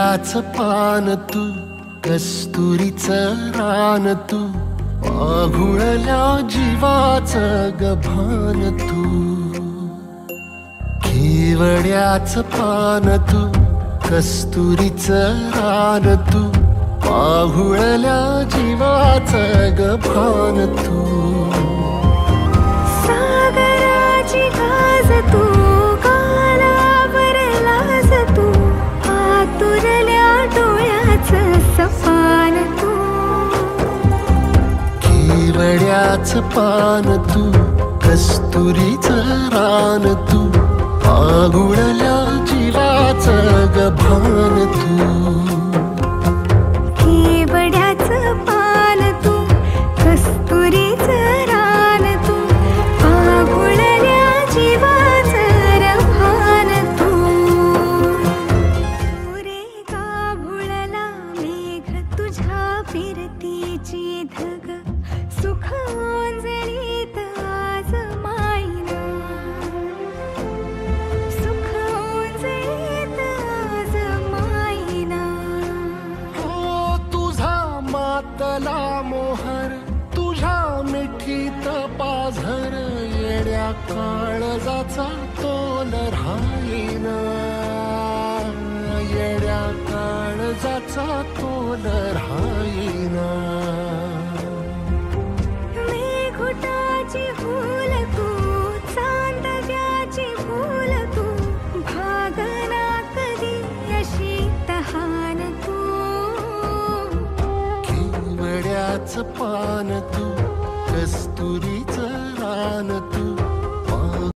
केवड्याचं पान तू, कस्तुरीचं रान तू, आघुळल्या जीवाचं गभान तू. केवड्याचं पान तू, कस्तुरीचं रान तू, आघुळल्या जीवाचं गभान तू. सागराची गाज तू, गालावरलास तू, आतुरल्या डोळ्याचं सपान तू. केवड्याचं पान तू, कस्तुरीचं रान तू, आघुळल्या जीवाचं गभान तू. केवड्याचं पान तू, कस्तुरीचं रान तू, आघुळल्या जीवाचं रभान तू. रे गाभुळला मेघ तुझ्या फिरतीची धग, सुख ओंजळीत आज माईना, सुख ओंजळीत आज माईना. हो तुझा मातला मोहर, तुझ्या मिठीत पाझर, येड्या काळजाचा तोल राहीना, येड्या काळजाचा तोल राहीना. मेघुटाची फूल तू, चांदव्याची फूल तू, भागना कधी अशी तहान तू. केवड्याचं पान तू, कस्तुरीचं रान तू,